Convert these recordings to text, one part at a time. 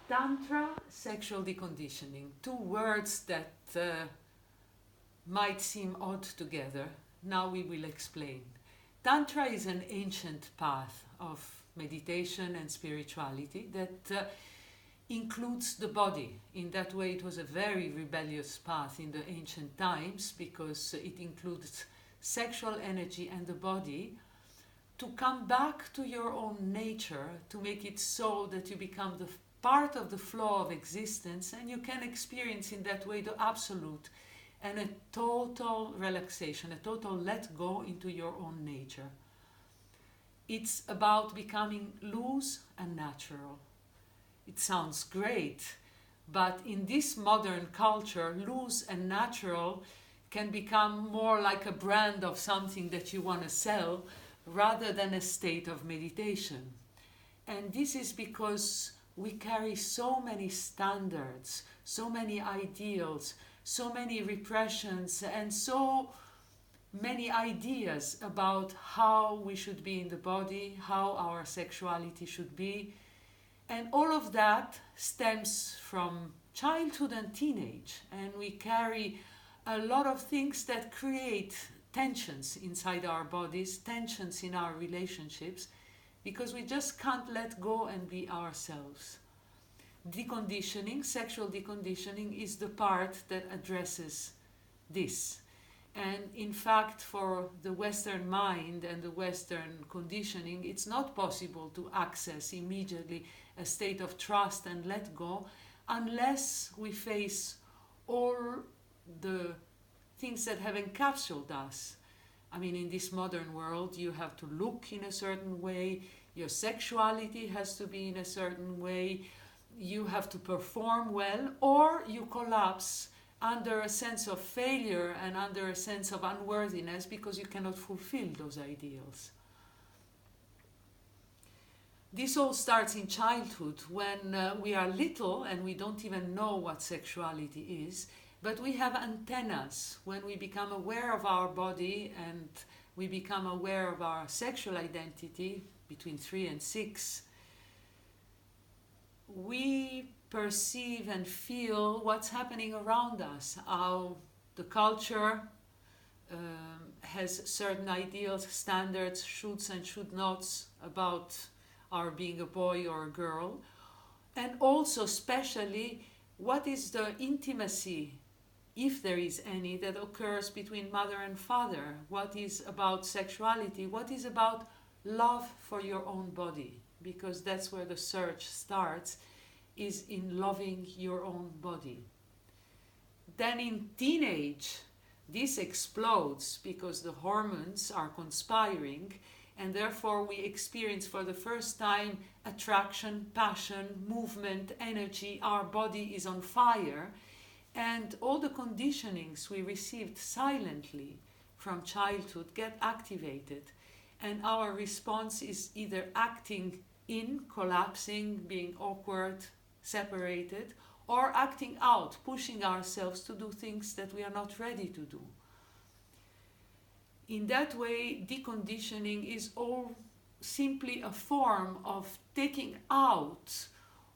Tantra, sexual deconditioning, two words that might seem odd together. Now we will explain. Tantra is an ancient path of meditation and spirituality that includes the body. In that way, it was a very rebellious path in the ancient times because it includes sexual energy and the body to come back to your own nature, to make it so that you become the part of the flow of existence and you can experience in that way the absolute and a total relaxation, a total let go into your own nature. It's about becoming loose and natural. It sounds great, but in this modern culture, loose and natural can become more like a brand of something that you want to sell rather than a state of meditation. And this is because we carry so many standards, so many ideals, so many repressions, and so many ideas about how we should be in the body, how our sexuality should be. And all of that stems from childhood and teenage. And we carry a lot of things that create tensions inside our bodies, tensions in our relationships, because we just can't let go and be ourselves. Deconditioning, sexual deconditioning, is the part that addresses this. And in fact, for the Western mind and the Western conditioning, it's not possible to access immediately a state of trust and let go unless we face all the things that have encapsulated us. I mean, in this modern world, you have to look in a certain way, your sexuality has to be in a certain way, you have to perform well, or you collapse under a sense of failure and under a sense of unworthiness because you cannot fulfill those ideals. This all starts in childhood when we are little and we don't even know what sexuality is, but we have antennas. When we become aware of our body and we become aware of our sexual identity between 3 and 6, we perceive and feel what's happening around us, how the culture has certain ideals, standards, shoulds and should nots about our being a boy or a girl, and also especially what is the intimacy, if there is any, that occurs between mother and father, what is about sexuality, what is about love for your own body, because that's where the search starts, is in loving your own body. Then in teenage, this explodes because the hormones are conspiring and therefore we experience for the first time attraction, passion, movement, energy, our body is on fire, and all the conditionings we received silently from childhood get activated, and our response is either acting in, collapsing, being awkward, separated, or acting out, pushing ourselves to do things that we are not ready to do. In that way, deconditioning is all simply a form of taking out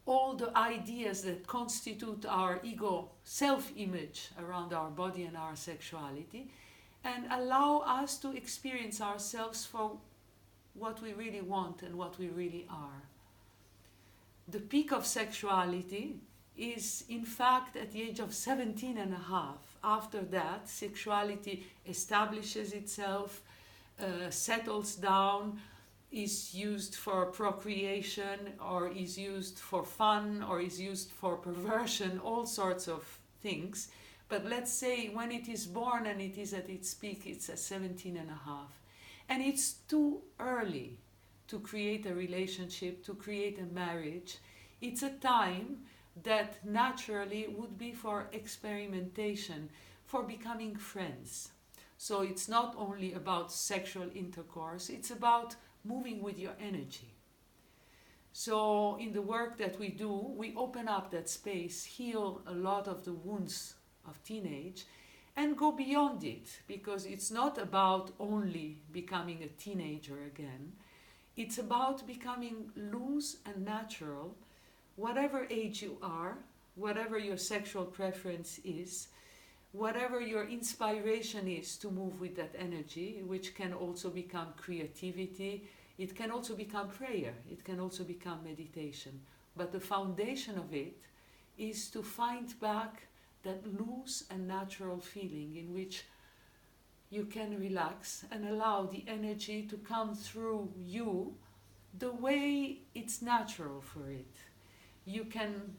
all the ideas that constitute our ego self-image around our body and our sexuality, and allow us to experience ourselves for what we really want and what we really are. The peak of sexuality is in fact at the age of 17 and a half. After that, sexuality establishes itself, settles down, is used for procreation, or is used for fun, or is used for perversion, all sorts of things. But let's say when it is born and it is at its peak, it's at 17 and a half. And it's too early to create a relationship, to create a marriage. It's a time that naturally would be for experimentation, for becoming friends. So it's not only about sexual intercourse, it's about moving with your energy. So in the work that we do, we open up that space, heal a lot of the wounds of teenage, and go beyond it, because it's not about only becoming a teenager again. It's about becoming loose and natural whatever age you are, whatever your sexual preference is, whatever your inspiration is to move with that energy, which can also become creativity, it can also become prayer, it can also become meditation. But the foundation of it is to find back that loose and natural feeling in which you can relax and allow the energy to come through you the way it's natural for it. You can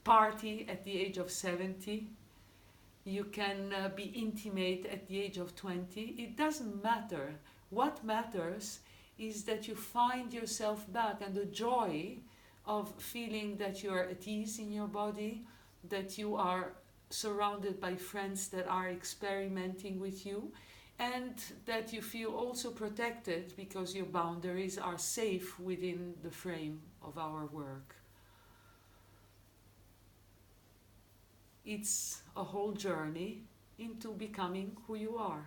party at the age of 70, you can be intimate at the age of 20. It doesn't matter. What matters is that you find yourself back, and the joy of feeling that you are at ease in your body, that you are surrounded by friends that are experimenting with you, and that you feel also protected because your boundaries are safe within the frame of our work. It's a whole journey into becoming who you are.